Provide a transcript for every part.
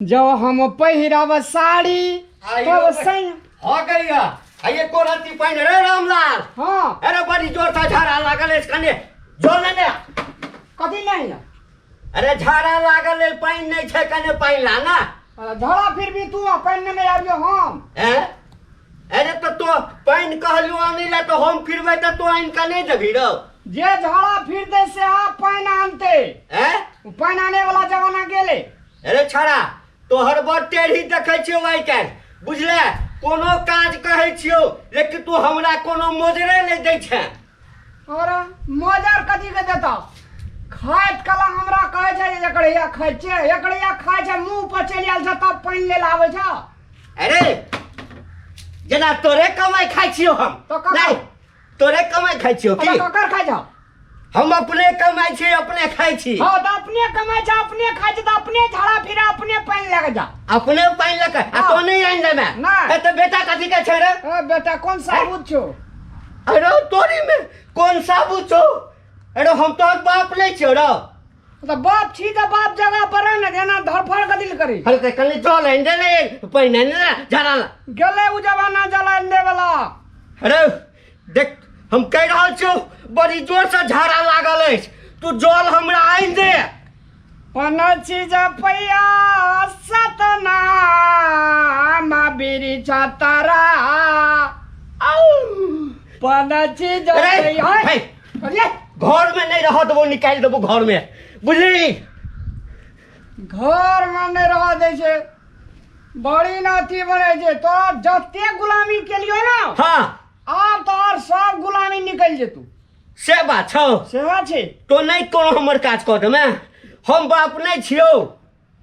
जब हम पहिरब साड़ी तब सही हो गया ये कोराती पहन रे रामलाल। हाँ अरे बड़ी जोर से झाड़ा लागल है इसकने जोर ले कथी नहीं है। अरे झाड़ा लागल है पानी नहीं छे कने पानी ला ना। झड़ा फिर भी तू पहनने में आबियो हम हैं अरे तो पानी कहलु आने ला तो हम फिरबै त तो आइन का नहीं देबी रो जे झड़ा फिर दे से आप पानी आनते हैं पानी आने वाला जमाना गेले। अरे छड़ा तोहर बड़ टेढ़ी देखै छियो आइ काल बुझले कोनो काज कहै छियो लेकिन तू हमरा कोनो मोजरे नहीं दै छै। और मोजर कथी के देता खाइत कला हमरा कहे छै जे एकड़िया खाइ छै एकड़िया खाइ छै मुंह पर चलि आल छ तब पानी ले आबै छ। अरे जना तोरे कमाई खाइ छियो हम तो ककर? नहीं तोरे कमाई खाइ छियो की ककर खाइ छ हम अपने कमाई छी अपने खाइ छी। हां तो अपने कमाइ छ अपने खाइ छ तो अपने झाड़ा फिरा अपने पानी लेके जा अपने पानी लेके आ तो नहीं आइन दे मैं नहीं। ए तो बेटा कथी के छै रे ए बेटा कौन साबुत छो। अरे तोरी में कौन साबुत छो। अरे हम तोर बाप नहीं छियो रो तो बाप छी तो बाप जगह पर न देना धरफड़ कदिल करी हल ते कनी चल आइन दे ले पानी ना झाड़ा ला गेले उ जमाना जला दे वाला। अरे देख हम कह रहल छियो बड़ी जोर से झाड़ा लागल है तू जल हमरा आइन दे। पनची जपैया सतना माबिरी छतरा पनची जपैया अरे घर में नहीं रह देबो निकाल देबो घर में बुझली घर में नहीं रह दे छै बड़ी नाती बने छै तो जते गुलामी केलियो ना हाँ अब तो और सब गुलामी निकल जेतू से बात छौ सेवा छै तो नहीं कोनो हमर काज कर दे मैं हम बाप नहीं छियो।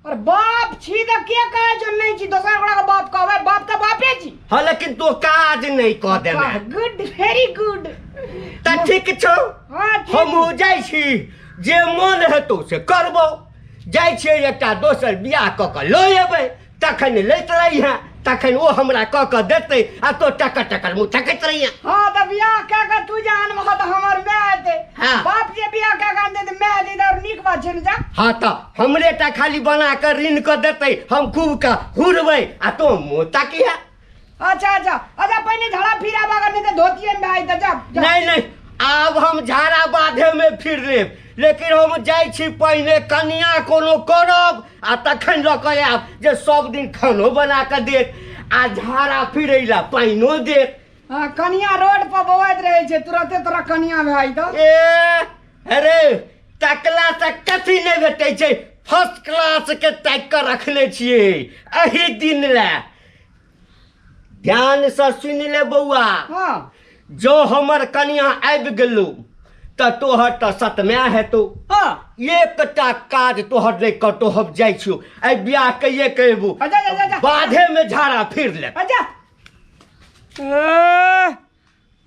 और बाप छी तो के कहे छ नहीं छी दोसर बड़ा का बाप कहबे बाप तो बापे छी। हाँ लेकिन तो काज नहीं कर दे मैं गुड वेरी गुड त ठीक छौ हाँ ठीक। हम जाइ छी जे मन हेतौ से करबो जाइ छी एकटा दोसर बियाह क के ल एबै तखन लैत रही है तखन ओ हमरा क के देतै आ तो टकर टकर मुंह तकैत रही है। हाँ तो बियाह क्या कर तू जान मत हमर में आते हाँ। बाप जे बियाह क्या कर दे मैं दे और निक बात छै न जा। हाँ तो हमरे टा खाली बना कर ऋण कर देतै हम खूब का हुरबै आ तो मुंह ताकी है। अच्छा अच्छा अच्छा पहले झड़ा फिरा बागर नहीं तो धोतिए में आई तो जा, जा। नहीं नहीं आब हम झाड़ा बाधे में फिर लेब लेकिन हम जाइ छी पहले कनिया कोनो करब आ तखन लऽ कऽ आयब जे सब दिन खानो बना कऽ देत आ झाड़ा फिरै ला पानियो देत। हाँ कनिया रोड पर बौआइत रहे छै तुरंते तोरा कनिया भाई तो ए अरे तकला से कथी नहीं भेटै छै फर्स्ट क्लास के ताकि कऽ रखने छियै एही दिन ला ध्यान से सुन ले बौआ हाँ जो हमर कनिया आबि गेलौ त तोहर त सतम्या हेतौ। हाँ एकटा काज तोहर नहीं कतौ हम जाइ छियौ आई बियाह कहिए कहबू अच्छा अच्छा अच्छा बाधे में झाड़ा फिर ले। अच्छा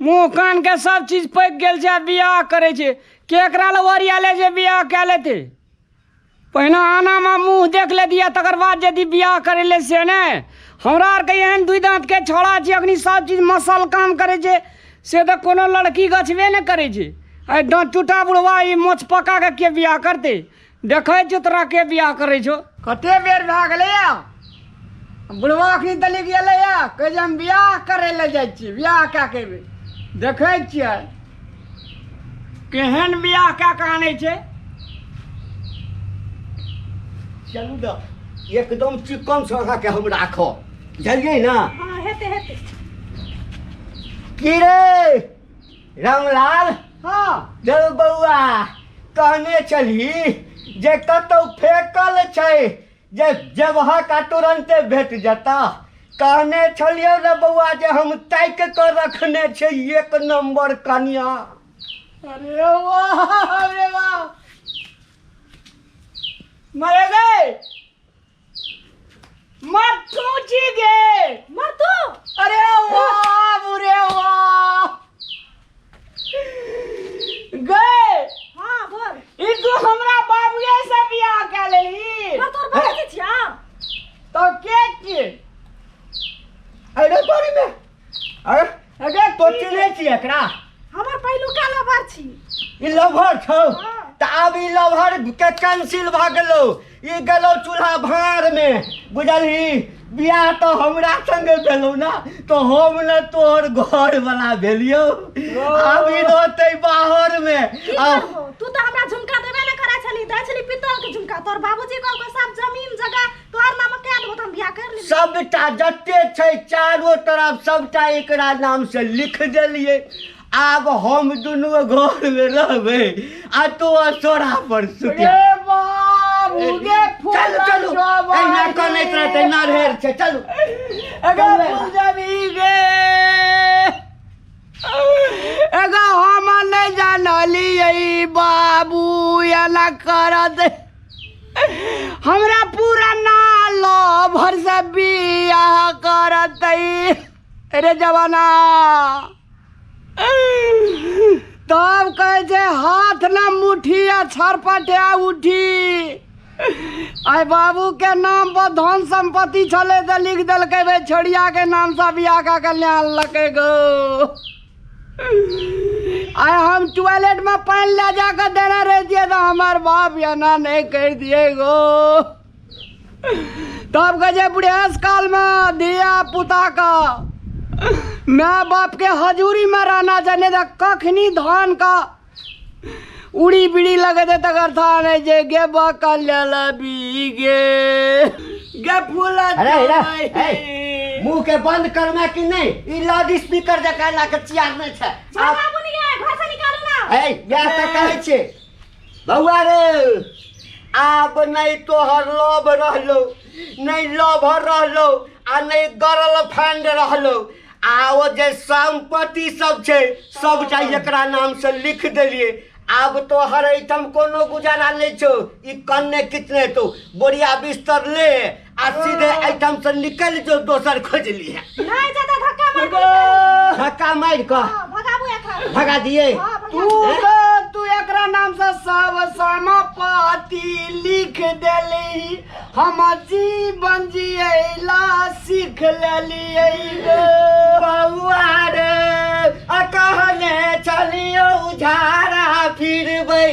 मुंह कान के सब चीज पैक गेल छै बियाह करे छै केकरा ले ओरिया ले जे बियाह कए लेते पहिने आना में मुंह देख ले दिया तकर बाद यदि बियाह करे ले से ने हमरा आर के एहन दुई दांत के छोड़ा छै अखनी सब चीज मसल काम करे छै से तो कोनो लड़की गछबे ने करे छै आई डांट टूटा बुढ़वा ई मोछ पका के बियाह करते देखे छो तोरा के बियाह करे छो कते बेर भए गेलै या बुढ़वा अखनी तली गेलै या कहे जे हम बियाह करे ले जाइ छी बियाह क्या केबै देखे छियै केहन बियाह क्या के आनै छै। चलू द एकदम चिकन सोना के हम राखो बुझलियै ना। हाँ हेते हेते की रे रामलाल हाँ चल बौआ कहने चली जे कतौ फेकल छै जे जगह का तुरंते भेट जाता कहने छलियो रे बौआ जे हम ताकि कर रखने छै एक नंबर कनिया। अरे वाह अरे वाह मरे गए मत जी गे मर तू अरे वाह बुरे वाह गए हाँ बोल ई तू हमरा बाबूए से बियाह के लेली मर तोर बड़े के छिया तो के अरे तोरी में अरे तो चिन्है छी एकरा हमर पहिलू का लवर छी ई लवर छौ हाँ। त आब ई लवर के कैंसिल भ गेलौ ई गेलौ चूल्हा भार में बुझलही बियाह तो हमरा संगे भेलौ ना तो हम न तोहर घर वाला भेलियो अभी रहते बाहर में की करबो तू तो हमरा झुमका देबे न करै छली दै छली पित्तल के झुमका तोर बाबूजी को सब जमीन जगह तोहर नाम के देबो त हम बियाह कर लेब सबटा जते छै चारों तरफ सबटा एकरा नाम से लिख देलिए आब हम दुनू घर में रहबे आ तो सोरा पर सुते गे बाबू गे फूल चलू चलू ऐना कनैत रहते नरहेर छै चलू एगो फूल जबी गे एगो हम नहीं जानली बाबू एना करत हमरा पूरा नाल भर से बियाह करत रे जवाना तब कहे छे हाथ ना मुठी आ छरपटिया उठी आय बाबू के नाम पर धन संपत्ति छले तो लिख दिलके भाई छोड़िया के नाम से बियाह का कल्याण लगे गो आय हम टॉयलेट में पानी ले जाकर देना रहती तो हमार बाप या ना नहीं कर दिए गो तब गजे बुढ़ियास काल में दिया पुता का माँ बाप के हजूरी में रहना चाहिए तो कखनी धान का उड़ी बिड़ी लगे थे तकर था नहीं जे गे बकल गे फूल मुंह के बंद करना कि नहीं ई लाउड स्पीकर जका ला के चियार नहीं छै बाबू नहीं घर से निकालू ना या त कहै छै बौआ रे आब नहीं तोहर लोभ रहलो नहीं लोभर रहलो आ नहीं गर्लफ्रेंड रहलो आ ओ जे संपत्ति सब छै सबटा एकरा नाम से लिख देलिए आब तो हर ऐठम कोनो गुजारा नहीं छो ई कन्ने कितने तो बोरिया बिस्तर ले आ सीधे ऐठम से निकल जो दोसर खोज लिए नहीं ज्यादा धक्का मार के भगाबू एकरा भगा दिए तू एकरा नाम से सब समापति लिख देली हम जीवन जियला सीख लेलिए बउआ रे आ कहने चलियो उझारा फिरबै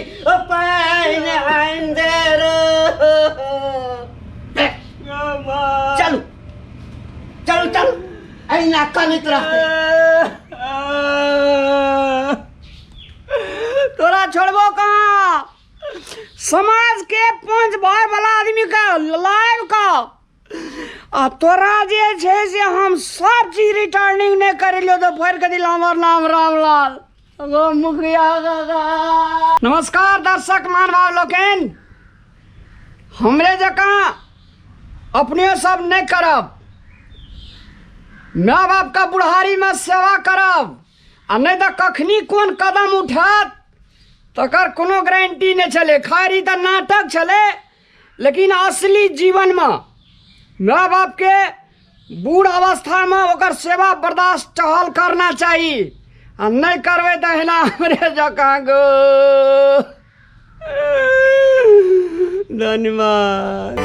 पाइन अंदर चलू चलू चलू ऐना कनित रहते तोरा छोड़बो कहाँ समाज के पांच भाई वाला आदमी का लाइव का आ तोरा जे छे से हम सब चीज रिटर्निंग नहीं करेलियो तो फेर के दिल हमर नाम रामलाल गो मुखिया का नमस्कार दर्शक मानव लोकन हमरे जका अपने सब नहीं करब माँ बाप का बुढ़ारी में सेवा करब आ नहीं तो कखनी कौन कदम उठत तकर कोनो गारंटी नहीं चले खारी तो नाटक चले लेकिन असली जीवन में माँ बाप के बूढ़ अवस्था में ओकर सेवा बर्दाश्त टहल करना चाहिए आ नहीं करवे तो है ना हमरे जका गो धन्यवाद।